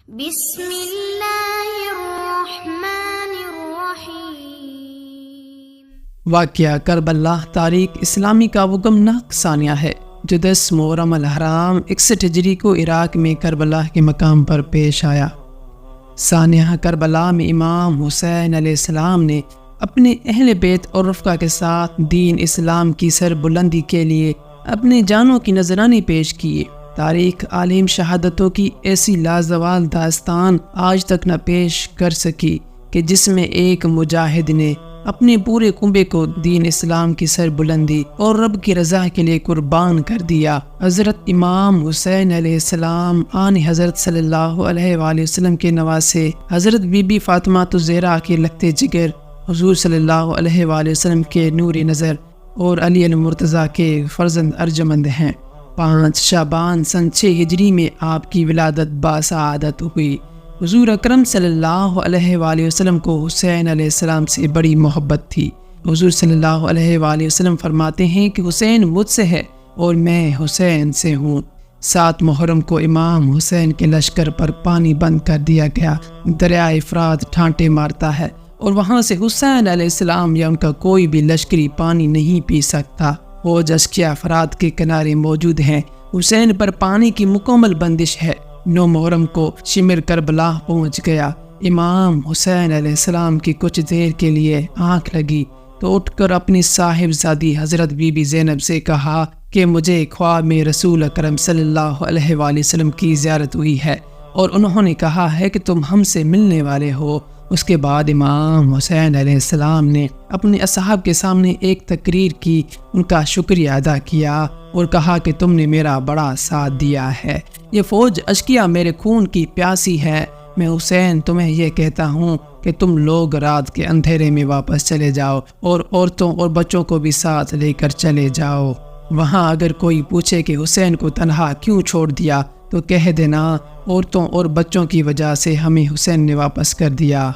بسم اللہ الرحمن الرحیم۔ واقعہ کربلا تاریخ اسلامی کا وہ غمناک ثانیہ ہے جو 10 محرم الحرام 61 ہجری کو عراق میں کربلا کے مقام پر پیش آیا۔ ثانیہ کربلا میں امام حسین علیہ السلام نے اپنے اہل بیت اور رفقا کے ساتھ دین اسلام کی سر بلندی کے لیے اپنے جانوں کی نذرانی پیش کیے۔ تاریخ عالم شہادتوں کی ایسی لازوال داستان آج تک نہ پیش کر سکی کہ جس میں ایک مجاہد نے اپنے پورے کنبے کو دین اسلام کی سر بلندی اور رب کی رضا کے لیے قربان کر دیا۔ حضرت امام حسین علیہ السلام آن حضرت صلی اللہ علیہ وآلہ وسلم کے نواسے، حضرت بی بی فاطمہ الزہرا کے لگتے جگر، حضور صلی اللہ علیہ وآلہ وسلم کے نور نظر اور علی المرتضیٰ کے فرزند ارجمند ہیں۔ 5 شعبان سن 6 ہجری میں آپ کی ولادت باسعادت ہوئی۔ حضور اکرم صلی اللہ علیہ وآلہ وسلم کو حسین علیہ السلام سے بڑی محبت تھی۔ حضور صلی اللہ علیہ وآلہ وسلم فرماتے ہیں کہ حسین مجھ سے ہے اور میں حسین سے ہوں۔ 7 محرم کو امام حسین کے لشکر پر پانی بند کر دیا گیا۔ دریائے فرات ٹھانٹے مارتا ہے اور وہاں سے حسین علیہ السلام یا ان کا کوئی بھی لشکری پانی نہیں پی سکتا۔ وہ اشکیا فرات کے کنارے موجود ہیں۔ حسین پر پانی کی مکمل بندش ہے۔ 9 محرم کو شمر کربلا پہنچ گیا۔ امام حسین علیہ السلام کی کچھ دیر کے لیے آنکھ لگی تو اٹھ کر اپنی صاحبزادی حضرت بی بی زینب سے کہا کہ مجھے خواب میں رسول اکرم صلی اللہ علیہ وآلہ وسلم کی زیارت ہوئی ہے اور انہوں نے کہا ہے کہ تم ہم سے ملنے والے ہو۔ اس کے بعد امام حسین علیہ السلام نے اپنے اصحاب کے سامنے ایک تقریر کی، ان کا شکریہ ادا کیا اور کہا کہ تم نے میرا بڑا ساتھ دیا ہے۔ یہ فوج اشکیا میرے خون کی پیاسی ہے۔ میں حسین تمہیں یہ کہتا ہوں کہ تم لوگ رات کے اندھیرے میں واپس چلے جاؤ اور عورتوں اور بچوں کو بھی ساتھ لے کر چلے جاؤ۔ وہاں اگر کوئی پوچھے کہ حسین کو تنہا کیوں چھوڑ دیا تو کہہ دینا عورتوں اور بچوں کی وجہ سے ہمیں حسین نے واپس کر دیا۔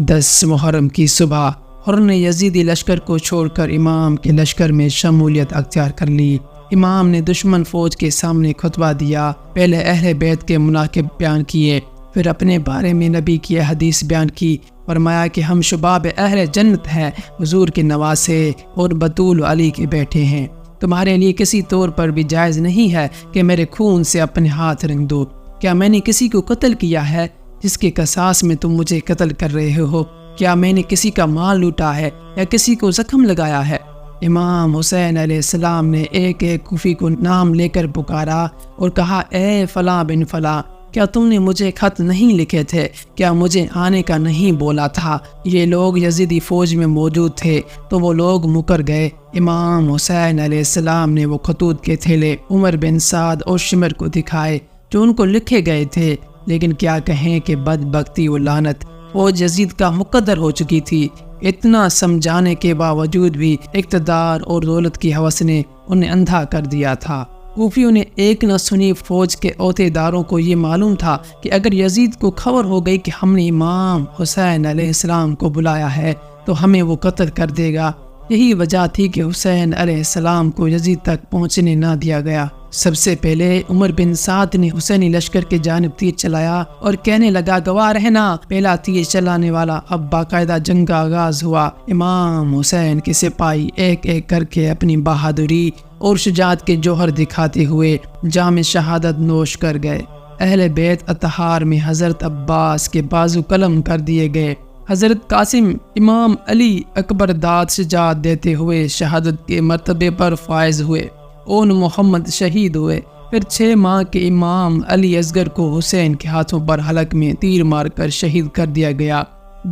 10 محرم کی صبح حر نے یزیدی لشکر کو چھوڑ کر امام کے لشکر میں شمولیت اختیار کر لی۔ امام نے دشمن فوج کے سامنے خطبہ دیا، پہلے اہل بیت کے مناقب بیان کیے، پھر اپنے بارے میں نبی کی حدیث بیان کی۔ فرمایا کہ ہم شباب اہل جنت ہیں، حضور کے نواسے اور بطول علی کے بیٹے ہیں۔ تمہارے لیے کسی طور پر بھی جائز نہیں ہے کہ میرے خون سے اپنے ہاتھ رنگ دو۔ کیا میں نے کسی کو قتل کیا ہے جس کے قصاص میں تم مجھے قتل کر رہے ہو؟ کیا میں نے کسی کا مال لوٹا ہے یا کسی کو زخم لگایا ہے؟ امام حسین علیہ السلام نے ایک ایک کوفی کو نام لے کر پکارا اور کہا، اے فلاں بن فلاں، کیا تم نے مجھے خط نہیں لکھے تھے؟ کیا مجھے آنے کا نہیں بولا تھا؟ یہ لوگ یزیدی فوج میں موجود تھے تو وہ لوگ مکر گئے۔ امام حسین علیہ السلام نے وہ خطوط کے تھیلے عمر بن سعد اور شمر کو دکھائے جو ان کو لکھے گئے تھے، لیکن کیا کہیں کہ بدبختی و لعنت، فوج یزید کا مقدر ہو چکی تھی۔ اتنا سمجھانے کے باوجود بھی اقتدار اور دولت کی ہوس نے انہیں اندھا کر دیا تھا۔ کوفیوں نے ایک نہ سنی فوج کے عہدیداروں کو یہ معلوم تھا کہ اگر یزید کو خبر ہو گئی کہ ہم نے امام حسین علیہ السلام کو بلایا ہے تو ہمیں وہ قتل کر دے گا۔ یہی وجہ تھی کہ حسین علیہ السلام کو یزید تک پہنچنے نہ دیا گیا۔ سب سے پہلے عمر بن سعد نے حسینی لشکر کے جانب تیر چلایا اور کہنے لگا، گواہ رہنا، پہلا تیر چلانے والا۔ اب باقاعدہ جنگ کا آغاز ہوا۔ امام حسین کے سپاہی ایک ایک کر کے اپنی بہادری اور شجاعت کے جوہر دکھاتے ہوئے جام شہادت نوش کر گئے۔ اہل بیت اطہار میں حضرت عباس کے بازو قلم کر دیے گئے۔ حضرت قاسم امام علی اکبر داد شجاعت دیتے ہوئے شہادت کے مرتبے پر فائز ہوئے۔ اون محمد شہید ہوئے۔ پھر 6 ماہ کے امام علی اصغر کو حسین کے ہاتھوں پر حلق میں تیر مار کر شہید کر دیا گیا۔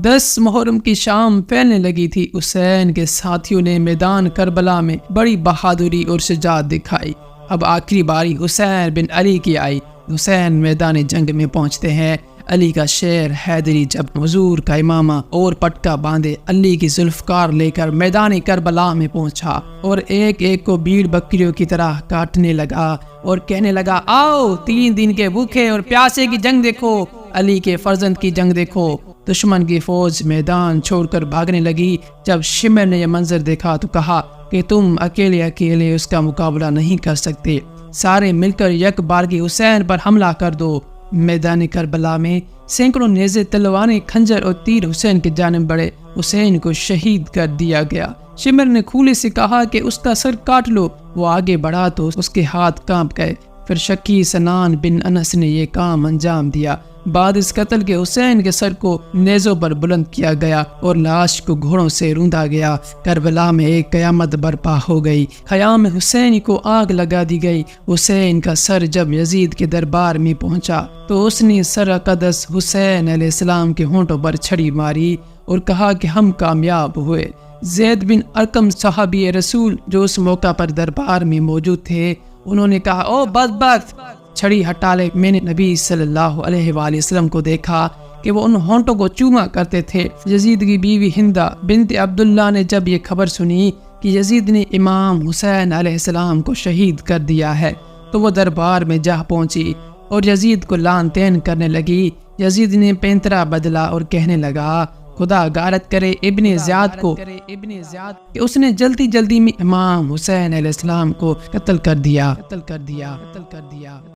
10 محرم کی شام پھیلنے لگی تھی۔ حسین کے ساتھیوں نے میدان کربلا میں بڑی بہادری اور شجاعت دکھائی۔ اب آخری باری حسین بن علی کی آئی۔ حسین میدان جنگ میں پہنچتے ہیں۔ علی کا شیر حیدری جب حضور کا امامہ اور پٹکا باندھے علی کی ذوالفقار لے کر میدان کربلا میں پہنچا اور ایک ایک کو بھیڑ بکریوں کی طرح کاٹنے لگا اور کہنے لگا، آؤ 3 دن کے بھوکے اور پیاسے کی جنگ دیکھو، علی کے فرزند کی جنگ دیکھو۔ دشمن کی فوج میدان چھوڑ کر بھاگنے لگی۔ جب شمر نے یہ منظر دیکھا تو کہا کہ تم اکیلے اس کا مقابلہ نہیں کر سکتے، سارے مل کر یک بارگی حسین پر حملہ کر دو۔ میدان کربلا میں سینکڑوں نیزے، تلواریں، خنجر اور تیر حسین کی جانب بڑھے۔ حسین کو شہید کر دیا گیا۔ شمر نے کھولے سے کہا کہ اس کا سر کاٹ لو۔ وہ آگے بڑھا تو اس کے ہاتھ کانپ گئے۔ پھر شکی سنان بن انس نے یہ کام انجام دیا۔ بعد اس قتل کے حسین کے سر کو نیزوں پر بلند کیا گیا اور لاش کو گھوڑوں سے روندا گیا۔ کربلا میں ایک قیامت برپا ہو گئی۔ خیام حسینی کو آگ لگا دی گئی۔ حسین کا سر جب یزید کے دربار میں پہنچا تو اس نے سر اقدس حسین علیہ السلام کے ہونٹوں پر چھڑی ماری اور کہا کہ ہم کامیاب ہوئے۔ زید بن ارقم صحابی رسول جو اس موقع پر دربار میں موجود تھے، انہوں نے کہا، او بدبخت، چھڑی ہٹا لے۔ میں نے نبی صلی اللہ علیہ وآلہ وسلم کو دیکھا کہ وہ ان ہونٹوں کو چوما کرتے تھے۔ یزید کی بیوی ہندہ بنت عبداللہ نے جب یہ خبر سنی کہ یزید نے امام حسین علیہ السلام کو شہید کر دیا ہے تو وہ دربار میں جا پہنچی اور یزید کو لعن طعن کرنے لگی۔ یزید نے پینترا بدلا اور کہنے لگا، خدا غارت کرے ابن زیاد کو کہ اس نے جلدی میں امام حسین علیہ السلام کو قتل کر دیا۔